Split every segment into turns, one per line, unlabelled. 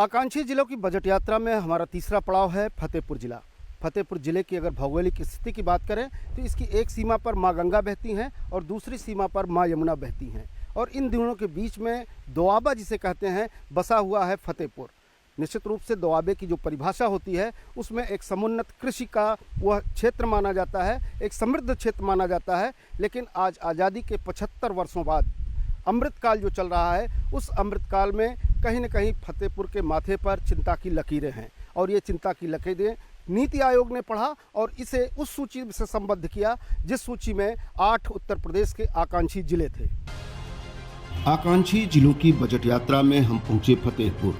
आकांक्षी जिलों की बजट यात्रा में हमारा तीसरा पड़ाव है फतेहपुर जिला। फतेहपुर जिले की अगर भौगोलिक स्थिति की बात करें तो इसकी एक सीमा पर माँ गंगा बहती हैं और दूसरी सीमा पर माँ यमुना बहती हैं और इन दोनों के बीच में दोआबा जिसे कहते हैं बसा हुआ है फतेहपुर। निश्चित रूप से दोआबे की जो परिभाषा होती है उसमें एक समुन्नत कृषि का वह क्षेत्र माना जाता है, एक समृद्ध क्षेत्र माना जाता है। लेकिन आज आज़ादी के 75 वर्षों बाद अमृतकाल जो चल रहा है उस अमृतकाल में कहीं न कहीं फतेहपुर के माथे पर चिंता की लकीरें हैं और ये चिंता की लकीरें नीति आयोग ने पढ़ा और इसे उस सूची से संबद्ध किया जिस सूची में 8 उत्तर प्रदेश के आकांक्षी जिले थे। आकांक्षी जिलों की बजट यात्रा में हम पहुंचे फतेहपुर।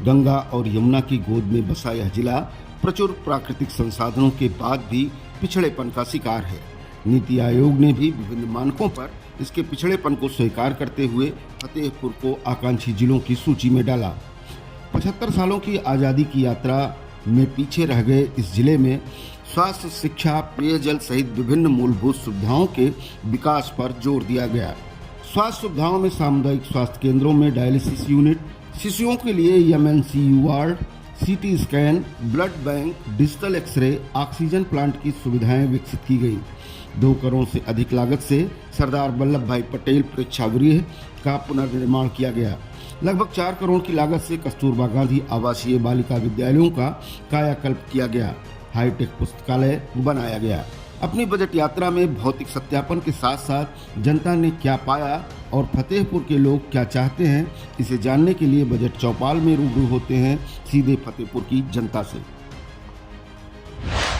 गंगा और यमुना की गोद में बसा यह जिला प्रचुर प्राकृतिक संसाधनों के बाद भी पिछड़ेपन का शिकार है। नीति आयोग ने भी विभिन्न मानकों पर इसके पिछड़ेपन को स्वीकार करते हुए फतेहपुर को आकांक्षी जिलों की सूची में डाला। 75 सालों की आज़ादी की यात्रा में पीछे रह गए इस जिले में स्वास्थ्य, शिक्षा, पेयजल सहित विभिन्न मूलभूत सुविधाओं के विकास पर जोर दिया गया। स्वास्थ्य सुविधाओं में सामुदायिक स्वास्थ्य केंद्रों में डायलिसिस यूनिट, शिशुओं के लिए MNCU ward, CT scan, blood bank, digital x-ray, oxygen plant की सुविधाएं विकसित की गई। 2 करोड़ से अधिक लागत से सरदार वल्लभ भाई पटेल प्रेक्षागृह का पुनर्निर्माण किया गया। लगभग 4 करोड़ की लागत से कस्तूरबा गांधी आवासीय बालिका विद्यालयों का कायाकल्प किया गया। हाईटेक पुस्तकालय बनाया गया। अपनी बजट यात्रा में भौतिक सत्यापन के साथ साथ जनता ने क्या पाया और फतेहपुर के लोग क्या चाहते हैं, इसे जानने के लिए बजट चौपाल में रूबरू होते हैं सीधे फतेहपुर की जनता से।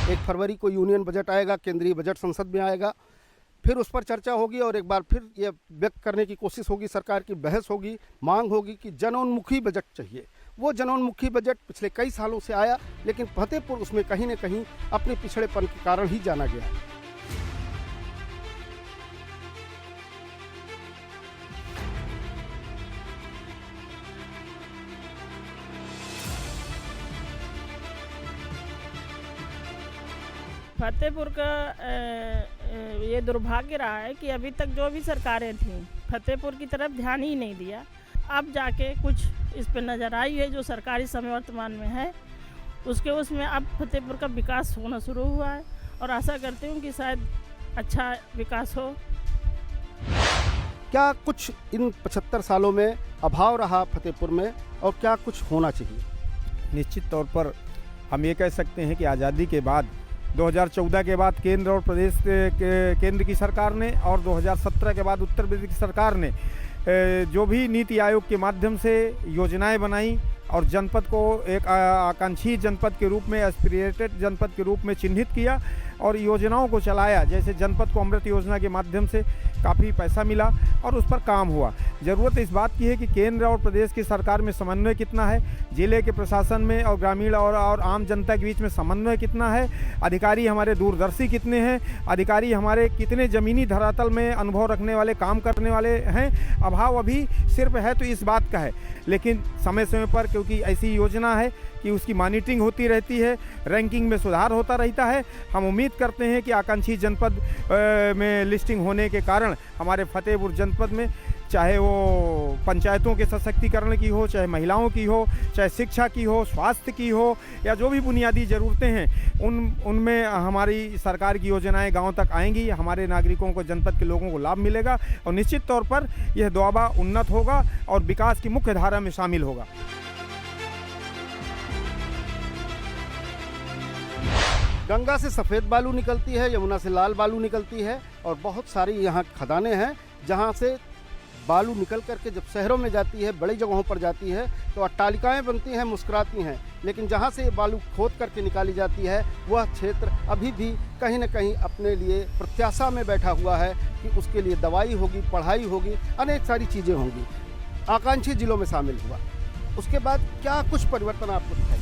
1 फरवरी को यूनियन बजट आएगा, केंद्रीय बजट संसद में आएगा, फिर उस पर चर्चा होगी और एक बार फिर ये व्यक्त करने की कोशिश होगी, सरकार की बहस होगी, मांग होगी कि जनोन्मुखी बजट चाहिए। वो जनोन्मुखी बजट पिछले कई सालों से आया लेकिन फतेहपुर उसमें कहीं न कहीं अपने पिछड़ेपन के कारण ही जाना गया।
फतेहपुर का ये दुर्भाग्य रहा है कि अभी तक जो भी सरकारें थीं फतेहपुर की तरफ ध्यान ही नहीं दिया। अब जाके कुछ इस पे नज़र आई है जो सरकारी समय वर्तमान में है उसमें अब फतेहपुर का विकास होना शुरू हुआ है और आशा करती हूँ कि शायद अच्छा विकास हो।
क्या कुछ इन 75 सालों में अभाव रहा फतेहपुर में और क्या कुछ होना चाहिए?
निश्चित तौर पर हम ये कह सकते हैं कि आज़ादी के बाद 2014 के बाद केंद्र और प्रदेश के केंद्र की सरकार ने और 2017 के बाद उत्तर प्रदेश की सरकार ने जो भी नीति आयोग के माध्यम से योजनाएं बनाई और जनपद को एक आकांक्षी जनपद के रूप में, एस्पिरेटेड जनपद के रूप में चिन्हित किया और योजनाओं को चलाया। जैसे जनपद को अमृत योजना के माध्यम से काफ़ी पैसा मिला और उस पर काम हुआ। ज़रूरत इस बात की है कि केंद्र और प्रदेश की सरकार में समन्वय कितना है, जिले के प्रशासन में और ग्रामीण और आम जनता के बीच में समन्वय कितना है, अधिकारी हमारे दूरदर्शी कितने हैं, अधिकारी हमारे कितने ज़मीनी धरातल में अनुभव रखने वाले, काम करने वाले हैं। अभाव अभी सिर्फ है तो इस बात का है, लेकिन समय समय पर क्योंकि ऐसी योजना है कि उसकी मॉनिटरिंग होती रहती है, रैंकिंग में सुधार होता रहता है। हम उम्मीद करते हैं कि आकांक्षी जनपद में लिस्टिंग होने के कारण हमारे फतेहपुर जनपद में चाहे वो पंचायतों के सशक्तिकरण की हो, चाहे महिलाओं की हो, चाहे शिक्षा की हो, स्वास्थ्य की हो या जो भी बुनियादी ज़रूरतें हैं उनमें हमारी सरकार की योजनाएं गांव तक आएंगी। हमारे नागरिकों को, जनपद के लोगों को लाभ मिलेगा और निश्चित तौर पर यह दोआबा उन्नत होगा और विकास की मुख्य धारा में शामिल होगा।
गंगा से सफ़ेद बालू निकलती है, यमुना से लाल बालू निकलती है और बहुत सारी यहाँ खदानें हैं जहाँ से बालू निकल करके जब शहरों में जाती है, बड़ी जगहों पर जाती है तो अट्टालिकाएं बनती हैं, मुस्कुराती हैं। लेकिन जहाँ से ये बालू खोद करके निकाली जाती है वह क्षेत्र अभी भी कहीं न कहीं अपने लिए प्रत्याशा में बैठा हुआ है कि उसके लिए दवाई होगी, पढ़ाई होगी, अनेक सारी चीज़ें होंगी। आकांक्षी जिलों में शामिल हुआ, उसके बाद क्या कुछ परिवर्तन आपको दिखाई?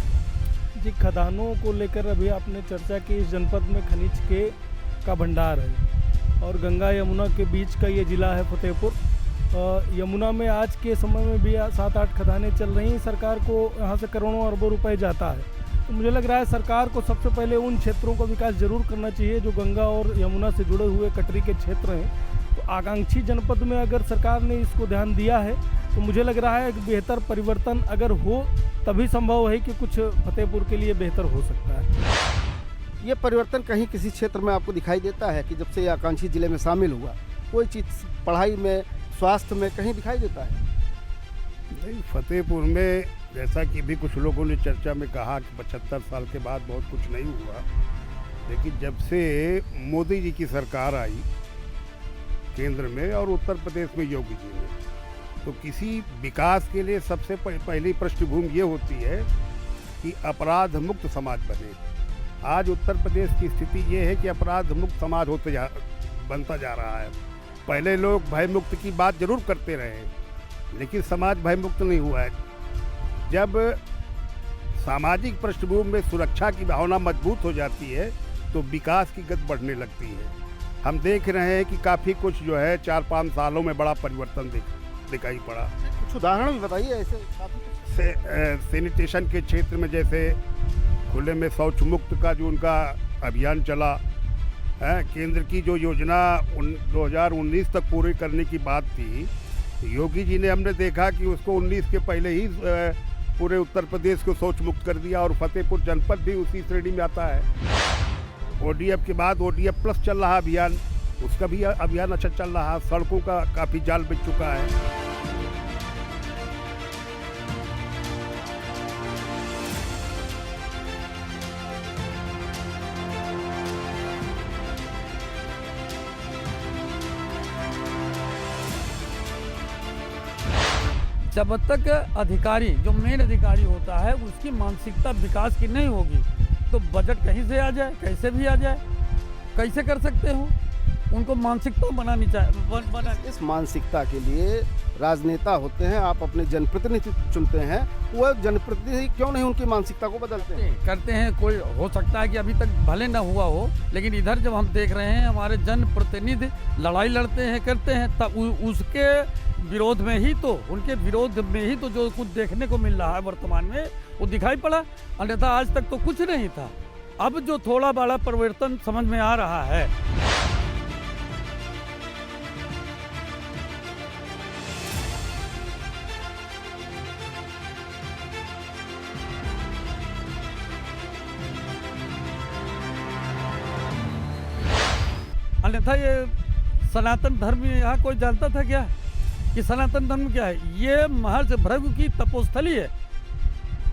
जी, खदानों को लेकर अभी आपने चर्चा की। इस जनपद में खनिज का भंडार है और गंगा यमुना के बीच का ये ज़िला है फतेहपुर। यमुना में आज के समय में भी 7-8 खदानें चल रही हैं। सरकार को यहाँ से करोड़ों अरबों रुपए जाता है। तो मुझे लग रहा है सरकार को सबसे पहले उन क्षेत्रों का विकास जरूर करना चाहिए जो गंगा और यमुना से जुड़े हुए कटरी के क्षेत्र हैं। तो आकांक्षी जनपद में अगर सरकार ने इसको ध्यान दिया है तो मुझे लग रहा है एक बेहतर परिवर्तन अगर हो तभी संभव है कि कुछ फतेहपुर के लिए बेहतर हो सकता है।
ये परिवर्तन कहीं किसी क्षेत्र में आपको दिखाई देता है कि जब से ये आकांक्षी जिले में शामिल हुआ, कोई चीज़ पढ़ाई में, स्वास्थ्य में कहीं दिखाई देता है?
नहीं, फतेहपुर में जैसा कि भी कुछ लोगों ने चर्चा में कहा कि 75 साल के बाद बहुत कुछ नहीं हुआ, लेकिन जब से मोदी जी की सरकार आई केंद्र में और उत्तर प्रदेश में योगी जी ने, तो किसी विकास के लिए सबसे पहली पृष्ठभूमि ये होती है कि अपराध मुक्त समाज बने। आज उत्तर प्रदेश की स्थिति ये है कि अपराध मुक्त समाज बनता जा रहा है। पहले लोग भय मुक्त की बात जरूर करते रहे, लेकिन समाज भय मुक्त नहीं हुआ है। जब सामाजिक पृष्ठभूमि में सुरक्षा की भावना मजबूत हो जाती है तो विकास की गति बढ़ने लगती है। हम देख रहे हैं कि काफ़ी कुछ जो है 4-5 सालों में बड़ा परिवर्तन दिखाई पड़ा।
कुछ उदाहरण भी बताइए ऐसे काफ़ी।
सैनिटेशन के क्षेत्र में जैसे खुले में शौच मुक्त का जो उनका अभियान चला है, केंद्र की जो योजना 2019 तक पूरी करने की बात थी, योगी जी ने हमने देखा कि उसको 19 के पहले ही पूरे उत्तर प्रदेश को शौच मुक्त कर दिया और फतेहपुर जनपद भी उसी श्रेणी में आता है। ODF के बाद ODF प्लस चल रहा अभियान, उसका भी अभियान अच्छा चल रहा है। सड़कों का काफ़ी जाल बिछ चुका है।
जब तक अधिकारी जो मेन अधिकारी होता है उसकी मानसिकता विकास की नहीं होगी तो बजट कहीं से आ जाए, कैसे भी आ जाए, कैसे कर सकते हो? उनको मानसिकता बनानी चाहिए।
इस मानसिकता के लिए राजनेता होते हैं, आप अपने जनप्रतिनिधि चुनते हैं, वह जनप्रतिनिधि क्यों नहीं उनकी मानसिकता को बदलते हैं?
करते हैं। कोई हो सकता है कि अभी तक भले ना हुआ हो, लेकिन इधर जब हम देख रहे हैं हमारे जनप्रतिनिधि लड़ाई लड़ते हैं, करते हैं, तब उसके विरोध में ही तो, उनके विरोध में ही तो जो कुछ देखने को मिल रहा है वर्तमान में वो दिखाई पड़ा। अन्यथा आज तक तो कुछ नहीं था। अब जो थोड़ा बड़ा परिवर्तन समझ में आ रहा है। अन्यथा ये सनातन धर्म यहाँ कोई जानता था क्या कि सनातन धर्म क्या है? ये महर्षि भृगु की तपोस्थली है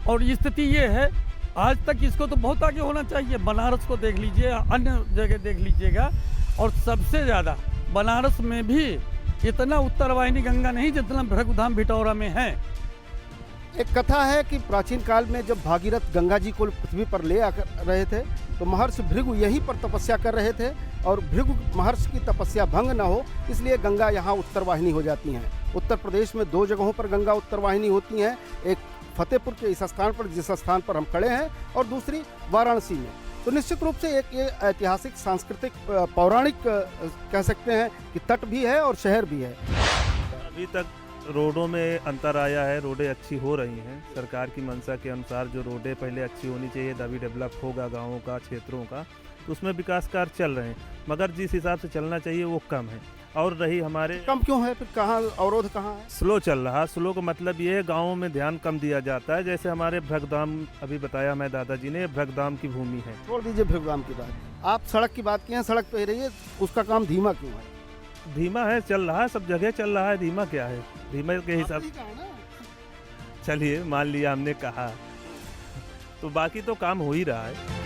और स्थिति ये है। आज तक इसको तो बहुत आगे होना चाहिए। बनारस को देख लीजिए, अन्य जगह देख लीजिएगा, और सबसे ज़्यादा बनारस में भी इतना उत्तरवाहिनी गंगा नहीं जितना भृगुधाम भिटौरा में है।
एक कथा है कि प्राचीन काल में जब भागीरथ गंगा जी को पृथ्वी पर ले आ रहे थे तो महर्षि भृगु यहीं पर तपस्या कर रहे थे, और भृगु महर्षि की तपस्या भंग न हो इसलिए गंगा यहाँ उत्तरवाहिनी हो जाती हैं। उत्तर प्रदेश में 2 जगहों पर गंगा उत्तरवाहिनी होती हैं, एक फतेहपुर के इस स्थान पर जिस स्थान पर हम खड़े हैं, और दूसरी वाराणसी में। तो निश्चित रूप से एक ये ऐतिहासिक, सांस्कृतिक, पौराणिक कह सकते हैं कि तट भी है और शहर भी है।
अभी तक रोडों में अंतर आया है, रोडें अच्छी हो रही हैं। सरकार की मंशा के अनुसार जो रोडें पहले अच्छी होनी चाहिए तभी डेवलप होगा गाँवों का, क्षेत्रों का, तो उसमें विकास कार्य चल रहे हैं, मगर जिस हिसाब से चलना चाहिए वो कम है। और रही हमारे
कम क्यों है? फिर कहाँ अवरोध कहाँ है?
स्लो चल रहा। स्लो का मतलब ये है गाँवों में ध्यान कम दिया जाता है। जैसे हमारे भृगुधाम, अभी बताया मैं दादाजी ने, भृगुधाम की भूमि है।
छोड़ दीजिए भृगुधाम की बात, आप सड़क की बात की हैं, सड़क पे रही है, उसका काम धीमा क्यों है?
धीमा है, चल रहा है, सब जगह चल रहा है। धीमा क्या है? धीमा के हिसाब, चलिए मान लिया हमने कहा, तो बाकी तो काम हो ही रहा है।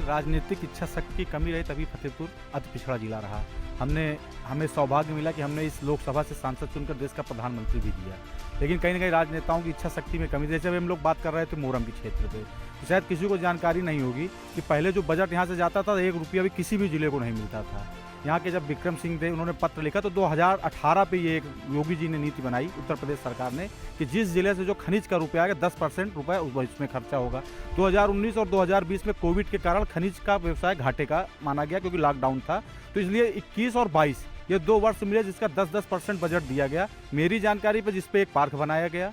राजनीतिक इच्छा शक्ति की कमी रही तभी फतेहपुर अति पिछड़ा जिला रहा। हमें सौभाग्य मिला कि हमने इस लोकसभा से सांसद चुनकर देश का प्रधानमंत्री भी दिया, लेकिन कहीं ना कहीं राजनेताओं की इच्छा शक्ति में कमी। जैसे हम लोग बात कर रहे थे मोरम के क्षेत्र पे, तो शायद किसी को जानकारी नहीं होगी कि पहले जो बजट यहाँ से जाता था 1 रुपया भी किसी भी जिले को नहीं मिलता था। यहाँ के जब विक्रम सिंह थे उन्होंने पत्र लिखा तो 2018 पे ये एक योगी जी ने नीति बनाई उत्तर प्रदेश सरकार ने कि जिस जिले से जो खनिज का रुपया आएगा 10% रुपये उसमें खर्चा होगा। 2019 और 2020 में कोविड के कारण खनिज का व्यवसाय घाटे का माना गया क्योंकि लॉकडाउन था, तो इसलिए 21 और 22 ये 2 वर्ष मिले जिसका 10% बजट दिया गया मेरी जानकारी पर, जिस पे एक पार्क बनाया गया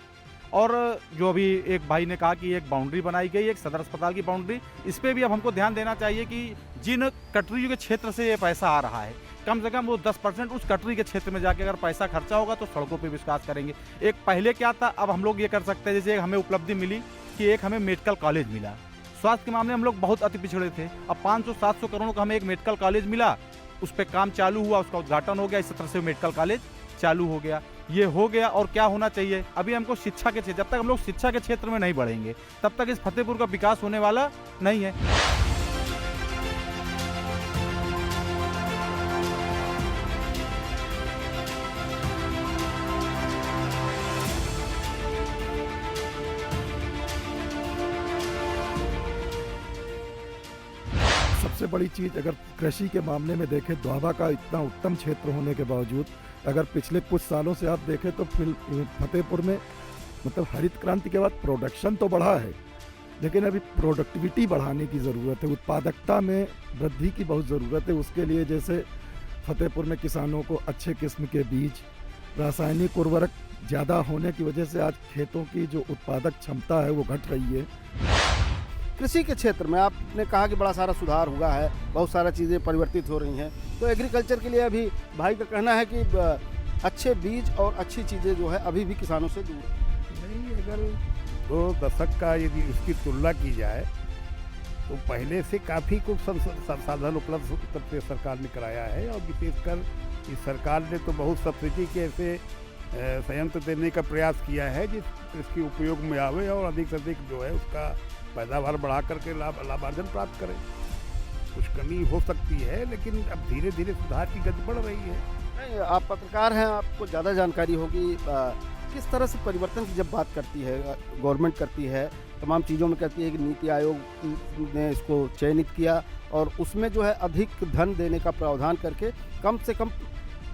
और जो अभी एक भाई ने कहा कि एक बाउंड्री बनाई गई, एक सदर अस्पताल की बाउंड्री, इस पे भी अब हमको ध्यान देना चाहिए कि जिन कटरियों के क्षेत्र से ये पैसा आ रहा है कम से कम वो 10% उस कटरी के क्षेत्र में जाके अगर पैसा खर्चा होगा तो सड़कों पे विकास करेंगे। एक पहले क्या था, अब हम लोग ये कर सकते हैं, जैसे हमें उपलब्धि मिली कि एक हमें मेडिकल कॉलेज मिला। स्वास्थ्य के मामले में हम लोग बहुत अति पिछड़े थे, अब 500-700 करोड़ का हमें एक मेडिकल कॉलेज मिला, उस पर काम चालू हुआ, उसका उद्घाटन हो गया, इस तरह से मेडिकल कॉलेज चालू हो गया। ये हो गया और क्या होना चाहिए, अभी हमको शिक्षा के क्षेत्र, जब तक हम लोग शिक्षा के क्षेत्र में नहीं बढ़ेंगे तब तक इस फतेहपुर का विकास होने वाला नहीं है।
सबसे बड़ी चीज़ अगर कृषि के मामले में देखें, दोआबा का इतना उत्तम क्षेत्र होने के बावजूद अगर पिछले कुछ सालों से आप देखें तो फतेहपुर में मतलब हरित क्रांति के बाद प्रोडक्शन तो बढ़ा है, लेकिन अभी प्रोडक्टिविटी बढ़ाने की ज़रूरत है, उत्पादकता में वृद्धि की बहुत ज़रूरत है। उसके लिए जैसे फतेहपुर में किसानों को अच्छे किस्म के बीज, रासायनिक उर्वरक ज़्यादा होने की वजह से आज खेतों की जो उत्पादक क्षमता है वो घट रही है।
कृषि के क्षेत्र में आपने कहा कि बड़ा सारा सुधार हुआ है, बहुत सारा चीज़ें परिवर्तित हो रही हैं, तो एग्रीकल्चर के लिए अभी भाई का कहना है कि अच्छे बीज और अच्छी चीज़ें जो है अभी भी किसानों से दूर है।
नहीं, अगर 2 दशक का यदि उसकी तुलना की जाए तो पहले से काफ़ी कुछ संसाधन उपलब्ध उत्तर प्रदेश सरकार ने कराया है, और विशेषकर इस सरकार ने तो बहुत सब्सिडी के ऐसे संयंत्र देने का प्रयास किया है जिसके उपयोग में आवे और अधिक से अधिक जो है उसका पैदावार बढ़ा करके लाभार्जन प्राप्त करें। कुछ कमी हो सकती है लेकिन अब धीरे धीरे सुधार की गति बढ़ रही है।
नहीं, आप पत्रकार हैं, आपको ज़्यादा जानकारी होगी। किस तरह से परिवर्तन की जब बात करती है गवर्नमेंट करती है, तमाम चीज़ों में कहती है कि नीति आयोग ने इसको चयनित किया और उसमें जो है अधिक धन देने का प्रावधान करके कम से कम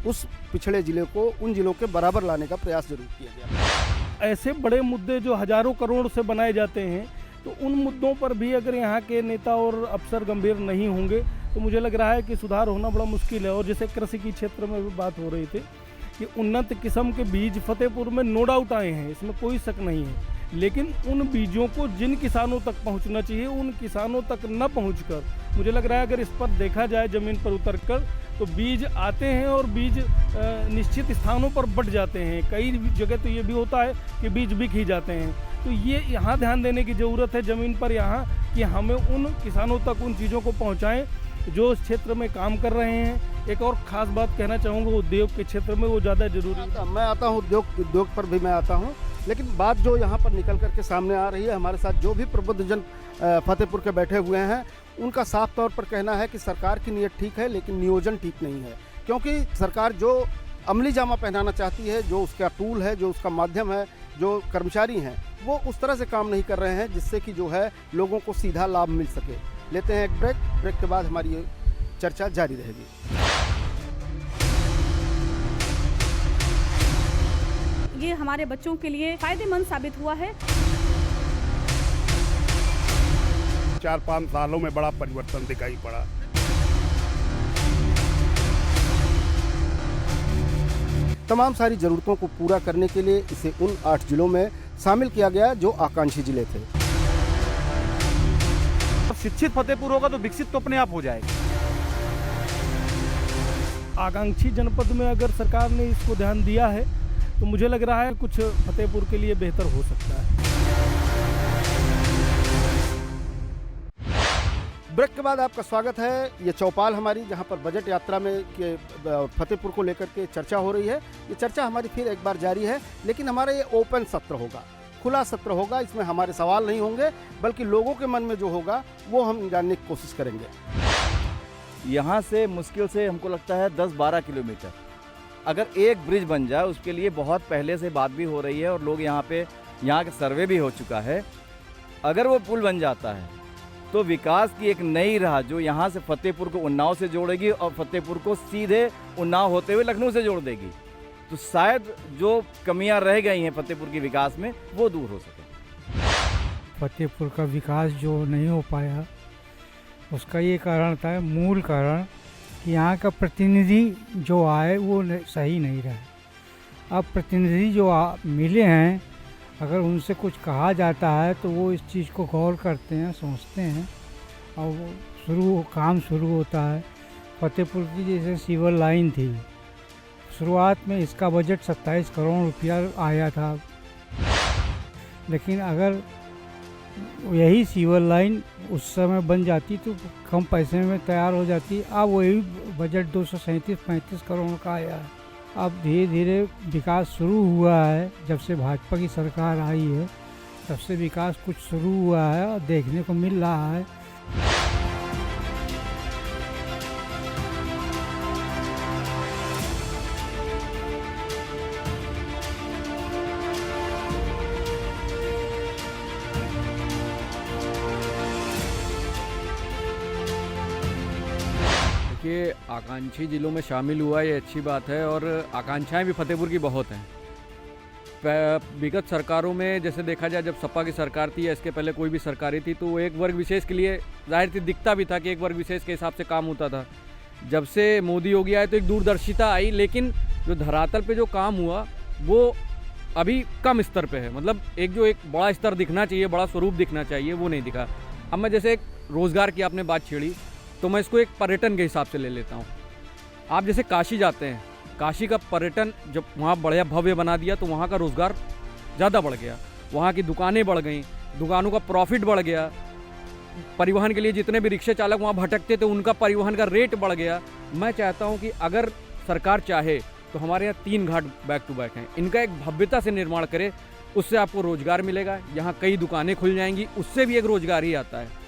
उस पिछड़े जिले को उन जिलों के बराबर लाने का प्रयास जरूर किया गया।
ऐसे बड़े मुद्दे जो हजारों करोड़ से बनाए जाते हैं, तो उन मुद्दों पर भी अगर यहाँ के नेता और अफसर गंभीर नहीं होंगे तो मुझे लग रहा है कि सुधार होना बड़ा मुश्किल है। और जैसे कृषि की क्षेत्र में भी बात हो रही थी कि उन्नत किस्म के बीज फतेहपुर में नो डाउट आए हैं, इसमें कोई शक नहीं है, लेकिन उन बीजों को जिन किसानों तक पहुंचना चाहिए उन किसानों तक न पहुंचकर मुझे लग रहा है अगर इस पर देखा जाए ज़मीन पर उतरकर तो बीज आते हैं और बीज निश्चित स्थानों पर बट जाते हैं। कई जगह तो ये भी होता है कि बीज बिक ही जाते हैं। तो ये यहाँ ध्यान देने की ज़रूरत है ज़मीन पर यहाँ कि हमें उन किसानों तक उन चीज़ों को पहुँचाएँ जो इस क्षेत्र में काम कर रहे हैं। एक और ख़ास बात कहना चाहूँगा, उद्योग के क्षेत्र में वो ज़्यादा जरूरी है।
मैं आता हूँ उद्योग पर भी मैं आता हूँ, लेकिन बात जो यहाँ पर निकल करके सामने आ रही है, हमारे साथ जो भी प्रबुद्धजन फतेहपुर के बैठे हुए हैं उनका साफ तौर पर कहना है कि सरकार की नीयत ठीक है लेकिन नियोजन ठीक नहीं है, क्योंकि सरकार जो अमली जामा पहनाना चाहती है, जो उसका टूल है, जो उसका माध्यम है, जो कर्मचारी हैं वो उस तरह से काम नहीं कर रहे हैं जिससे कि जो है लोगों को सीधा लाभ मिल सके। लेते हैं एक ब्रेक के बाद हमारी ये चर्चा जारी रहेगी।
ये हमारे बच्चों के लिए फायदेमंद साबित हुआ है।
4-5 सालों में बड़ा परिवर्तन दिखाई पड़ा।
तमाम सारी ज़रूरतों को पूरा करने के लिए इसे उन 8 जिलों में शामिल किया गया जो आकांक्षी जिले थे।
शिक्षित फतेहपुर होगा तो विकसित तो अपने आप हो जाएगा।
आकांक्षी जनपद में अगर सरकार ने इसको ध्यान दिया है तो मुझे लग रहा है कुछ फतेहपुर के लिए बेहतर हो सकता है।
ब्रेक के बाद आपका स्वागत है। ये चौपाल हमारी जहां पर बजट यात्रा में फतेहपुर को लेकर के चर्चा हो रही है। ये चर्चा हमारी फिर एक बार जारी है, लेकिन हमारा ये ओपन सत्र होगा, खुला सत्र होगा। इसमें हमारे सवाल नहीं होंगे बल्कि लोगों के मन में जो होगा वो हम जानने की कोशिश करेंगे।
यहाँ से मुश्किल से हमको लगता है 10-12 किलोमीटर अगर एक ब्रिज बन जाए, उसके लिए बहुत पहले से बात भी हो रही है और लोग यहाँ का सर्वे भी हो चुका है। अगर वो पुल बन जाता है तो विकास की एक नई राह जो यहाँ से फतेहपुर को उन्नाव से जोड़ेगी और फतेहपुर को सीधे उन्नाव होते हुए लखनऊ से जोड़ देगी, तो शायद जो कमियां रह गई हैं फतेहपुर के विकास में वो दूर हो सके।
फतेहपुर का विकास जो नहीं हो पाया उसका ये कारण था, मूल कारण कि यहाँ का प्रतिनिधि जो आए वो सही नहीं रहा। अब प्रतिनिधि जो मिले हैं, अगर उनसे कुछ कहा जाता है तो वो इस चीज़ को गौर करते हैं, सोचते हैं और वो काम शुरू होता है। फतेहपुर की जैसे सीवर लाइन थी, शुरुआत में इसका बजट 27 करोड़ रुपया आया था, लेकिन अगर यही सीवर लाइन उस समय बन जाती तो कम पैसे में तैयार हो जाती। अब वही बजट 237-35 करोड़ का आया है। अब धीरे धीरे विकास शुरू हुआ है, जब से भाजपा की सरकार आई है तब से विकास कुछ शुरू हुआ है और देखने को मिल रहा है।
देखिए, आकांक्षी ज़िलों में शामिल हुआ ये अच्छी बात है और आकांक्षाएं भी फतेहपुर की बहुत हैं। विगत सरकारों में जैसे देखा जाए, जब सपा की सरकार थी या इसके पहले कोई भी सरकारें थी, तो एक वर्ग विशेष के लिए जाहिर थी दिखता भी था कि एक वर्ग विशेष के हिसाब से काम होता था। जब से मोदी योगी आए तो एक दूरदर्शिता आई, लेकिन जो धरातल पे जो काम हुआ वो अभी कम स्तर पे है। मतलब एक बड़ा स्तर दिखना चाहिए, बड़ा स्वरूप दिखना चाहिए, वो नहीं दिखा। अब मैं जैसे एक रोज़गार की आपने बात छेड़ी, तो मैं इसको एक पर्यटन के हिसाब से ले लेता हूँ। आप जैसे काशी जाते हैं, काशी का पर्यटन जब वहाँ बढ़िया भव्य बना दिया तो वहाँ का रोज़गार ज़्यादा बढ़ गया, वहाँ की दुकानें बढ़ गई, दुकानों का प्रॉफिट बढ़ गया, परिवहन के लिए जितने भी रिक्शे चालक वहाँ भटकते थे उनका परिवहन का रेट बढ़ गया। मैं चाहता हूँ कि अगर सरकार चाहे तो हमारे यहाँ 3 घाट बैक टू बैक हैं, इनका एक भव्यता से निर्माण करे, उससे आपको रोज़गार मिलेगा। यहाँ कई दुकानें खुल जाएंगी, उससे भी एक रोज़गार ही आता है।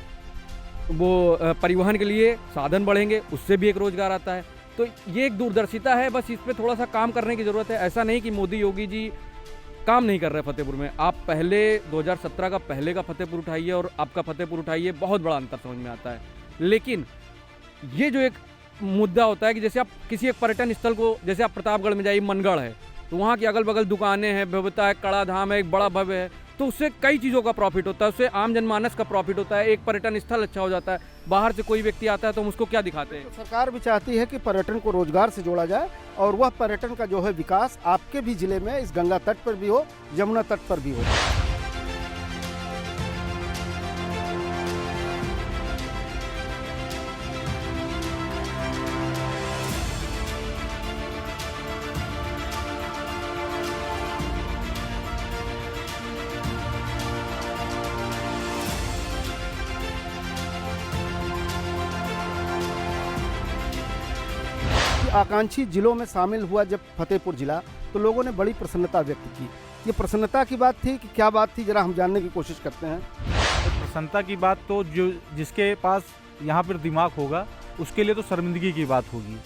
वो परिवहन के लिए साधन बढ़ेंगे, उससे भी एक रोज़गार आता है। तो ये एक दूरदर्शिता है, बस इस पे थोड़ा सा काम करने की ज़रूरत है। ऐसा नहीं कि मोदी योगी जी काम नहीं कर रहे फतेहपुर में। आप पहले 2017 का पहले का फतेहपुर उठाइए और आपका फतेहपुर उठाइए, बहुत बड़ा अंतर समझ में आता है। लेकिन ये जो एक मुद्दा होता है कि जैसे आप किसी एक पर्यटन स्थल को, जैसे आप प्रतापगढ़ में जाइए, मनगढ़ है, तो वहाँ की अगल बगल दुकानें हैं, भव्यता है, कड़ा धाम है, एक बड़ा भव्य है, तो उससे कई चीज़ों का प्रॉफिट होता है, उससे आम जनमानस का प्रॉफिट होता है, एक पर्यटन स्थल अच्छा हो जाता है। बाहर से कोई व्यक्ति आता है तो हम उसको क्या दिखाते हैं?
तो सरकार भी चाहती है कि पर्यटन को रोजगार से जोड़ा जाए और वह पर्यटन का जो है विकास आपके भी जिले में, इस गंगा तट पर भी हो, यमुना तट पर भी हो। आकांक्षी जिलों में शामिल हुआ जब फतेहपुर जिला, तो लोगों ने बड़ी प्रसन्नता व्यक्त की। ये प्रसन्नता की बात थी कि क्या बात थी, जरा हम जानने की कोशिश करते हैं।
प्रसन्नता की बात तो जो जिसके पास यहाँ पर दिमाग होगा उसके लिए तो शर्मिंदगी की बात होगी,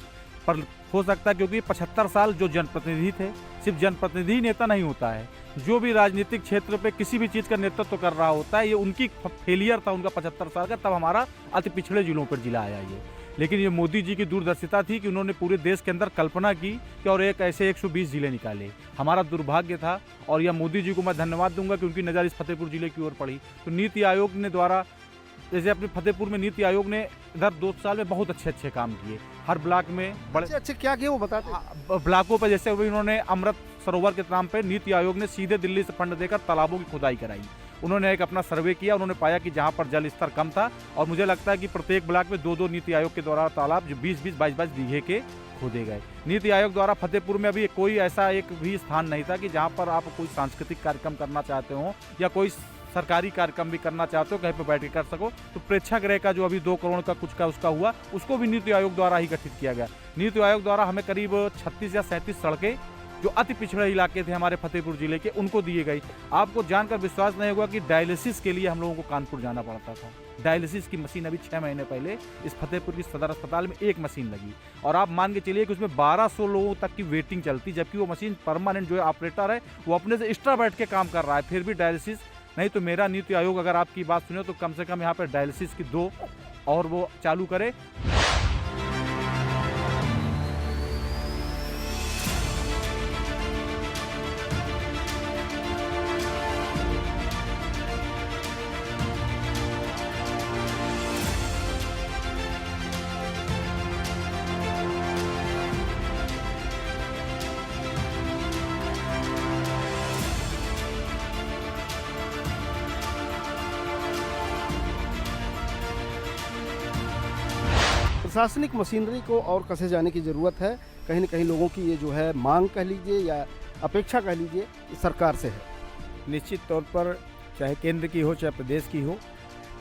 पर हो सकता है क्योंकि 75 साल जो जनप्रतिनिधि थे, सिर्फ जनप्रतिनिधि नेता नहीं होता है, जो भी राजनीतिक क्षेत्र पे किसी भी चीज़ का नेतृत्व कर रहा होता है, ये उनकी फेलियर था उनका 75 साल का, तब हमारा अति पिछड़े जिलों पर जिला आया ये। लेकिन ये मोदी जी की दूरदर्शिता थी कि उन्होंने पूरे देश के अंदर कल्पना की कि और एक ऐसे 120 जिले निकाले। हमारा दुर्भाग्य था और यह मोदी जी को मैं धन्यवाद दूंगा कि उनकी नज़र इस फतेहपुर जिले की ओर पड़ी। तो नीति आयोग ने द्वारा, जैसे अपने फतेहपुर में नीति आयोग ने इधर 2 साल में बहुत अच्छे काम किए, हर ब्लॉक में बड़े
अच्छे क्या किए वो बताते।
ब्लॉकों पर जैसे उन्होंने अमृत सरोवर के नाम पर नीति आयोग ने सीधे दिल्ली से फंड देकर तालाबों की खुदाई कराई। उन्होंने एक अपना सर्वे किया, उन्होंने पाया कि जहाँ पर जल स्तर कम था, और मुझे लगता है कि प्रत्येक ब्लॉक में 2-2 नीति आयोग के द्वारा तालाब जो 20-20, 22-22 बीघे के खोदे गए। नीति आयोग द्वारा फतेहपुर में अभी कोई ऐसा एक भी स्थान नहीं था कि जहाँ पर आप कोई सांस्कृतिक कार्यक्रम करना चाहते हो या कोई सरकारी कार्यक्रम भी करना चाहते हो, कहीं पर बैठ के कर सको। तो प्रेक्षागृह का जो अभी 2 करोड़ का कुछ का उसका हुआ, उसको भी नीति आयोग द्वारा ही गठित किया गया। नीति आयोग द्वारा हमें करीब 36 या 37 सड़कें जो अति पिछड़े इलाके थे हमारे फतेहपुर जिले के, उनको दिए गई। आपको जानकर विश्वास नहीं होगा कि डायलिसिस के लिए हम लोगों को कानपुर जाना पड़ता था। डायलिसिस की मशीन अभी 6 महीने पहले इस फतेहपुर की सदर अस्पताल में एक मशीन लगी, और आप मान के चलिए कि उसमें 1200 लोगों तक की वेटिंग चलती, जबकि वो मशीन परमानेंट जो है ऑपरेटर है वो अपने से एक्स्ट्रा बैठ के काम कर रहा है, फिर भी डायलिसिस नहीं तो मेरा नीति आयोग अगर आपकी बात सुने तो कम से कम यहाँ पर डायलिसिस की 2 और वो चालू करे।
प्रशासनिक मशीनरी को और कसे जाने की ज़रूरत है। कहीं न कहीं लोगों की ये जो है मांग कह लीजिए या अपेक्षा कह लीजिए सरकार से है।
निश्चित तौर पर चाहे केंद्र की हो चाहे प्रदेश की हो,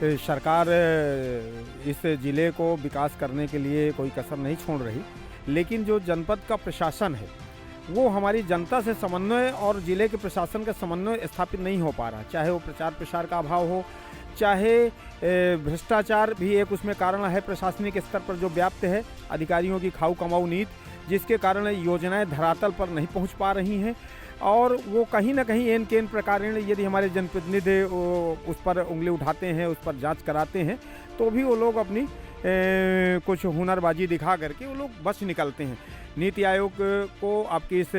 सरकार इस ज़िले को विकास करने के लिए कोई कसर नहीं छोड़ रही, लेकिन जो जनपद का प्रशासन है वो हमारी जनता से समन्वय और ज़िले के प्रशासन का समन्वय स्थापित नहीं हो पा रहा। चाहे वो प्रचार प्रसार का अभाव हो, चाहे भ्रष्टाचार भी एक उसमें कारण है प्रशासनिक स्तर पर जो व्याप्त है, अधिकारियों की खाऊ कमाऊ नीति, जिसके कारण योजनाएं धरातल पर नहीं पहुंच पा रही हैं और वो कहीं ना कहीं एन केन प्रकार यदि हमारे जनप्रतिनिधि उस पर उंगली उठाते हैं, उस पर जांच कराते हैं, तो भी वो लोग अपनी कुछ हुनरबाजी दिखा करके वो लोग बच निकलते हैं। नीति आयोग को आपके इस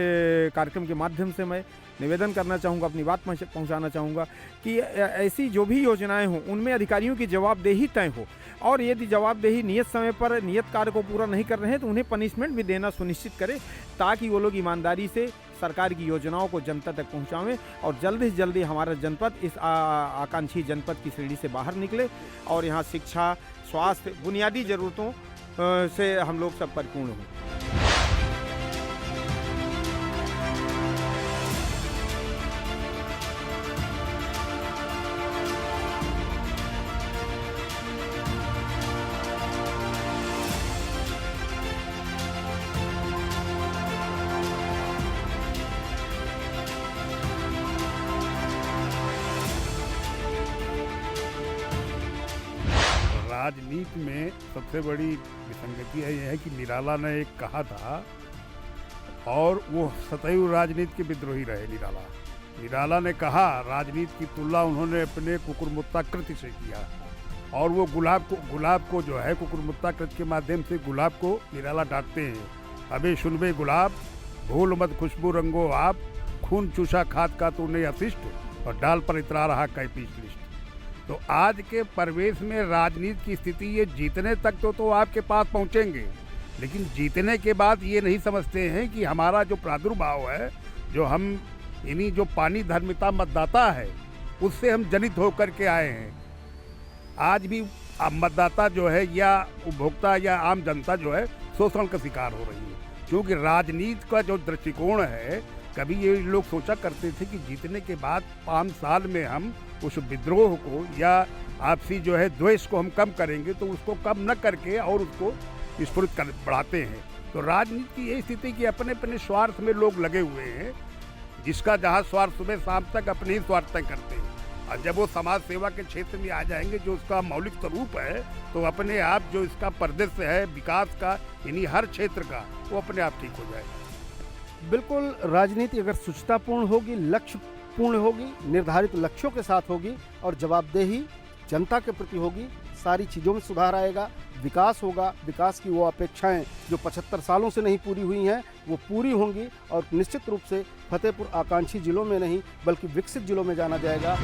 कार्यक्रम के माध्यम से मैं निवेदन करना चाहूँगा, अपनी बात पहुँचाना चाहूँगा कि ऐसी जो भी योजनाएं हों उनमें अधिकारियों की जवाबदेही तय हो और यदि जवाबदेही नियत समय पर नियत कार्य को पूरा नहीं कर रहे हैं तो उन्हें पनिशमेंट भी देना सुनिश्चित करें, ताकि वो लोग ईमानदारी से सरकार की योजनाओं को जनता तक पहुँचावें और जल्दी से जल्दी हमारा जनपद इस आकांक्षी जनपद की श्रेणी से बाहर निकले और यहाँ शिक्षा, स्वास्थ्य, बुनियादी ज़रूरतों से हम लोग सब परिपूर्ण हों।
राजनीति में सबसे बड़ी विसंगति यह है कि निराला ने एक कहा था और वो सतैव राजनीति के विद्रोही रहे। निराला ने कहा, राजनीति की तुलना उन्होंने अपने कुकुरमुत्ता कृति से किया और वो गुलाब को जो है कुकुरमुत्ता कृति के माध्यम से गुलाब को निराला डांटते हैं। अबे सुनबे गुलाब, भूल मत खुशबू रंगो आप, खून चूसा खाद का तूने अशिष्ट और डाल पर इतरा रहा कैपिस्ट लिस्ट। तो आज के परिवेश में राजनीति की स्थिति ये जीतने तक तो आपके पास पहुंचेंगे, लेकिन जीतने के बाद ये नहीं समझते हैं कि हमारा जो प्रादुर्भाव है, जो हम यानी जो पानी धर्मिता मतदाता है, उससे हम जनित होकर के आए हैं। आज भी मतदाता जो है या उपभोक्ता या आम जनता जो है शोषण का शिकार हो रही है, क्योंकि राजनीति का जो दृष्टिकोण है, कभी ये लोग सोचा करते थे कि जीतने के बाद 5 साल में हम उस विद्रोह को या आपसी जो है द्वेष को हम कम करेंगे, तो उसको कम न करके और उसको स्फुरित कर बढ़ाते हैं। तो राजनीति की यही स्थिति कि अपने अपने स्वार्थ में लोग लगे हुए हैं, जिसका जहाँ स्वार्थ सुबह शाम तक अपने ही स्वार्थ तय करते हैं। और जब वो समाज सेवा के क्षेत्र में आ जाएंगे, जो उसका मौलिक स्वरूप है, तो अपने आप जो इसका परिदृश्य है विकास का, यानी हर क्षेत्र का, वो अपने आप ठीक हो जाएगा।
बिल्कुल, राजनीति अगर शुचितापूर्ण होगी, लक्ष्य पूर्ण होगी, निर्धारित लक्ष्यों के साथ होगी और जवाबदेही जनता के प्रति होगी, सारी चीज़ों में सुधार आएगा, विकास होगा। विकास की वो अपेक्षाएं जो 75 सालों से नहीं पूरी हुई हैं, वो पूरी होंगी और निश्चित रूप से फतेहपुर आकांक्षी जिलों में नहीं बल्कि विकसित जिलों में जाना जाएगा।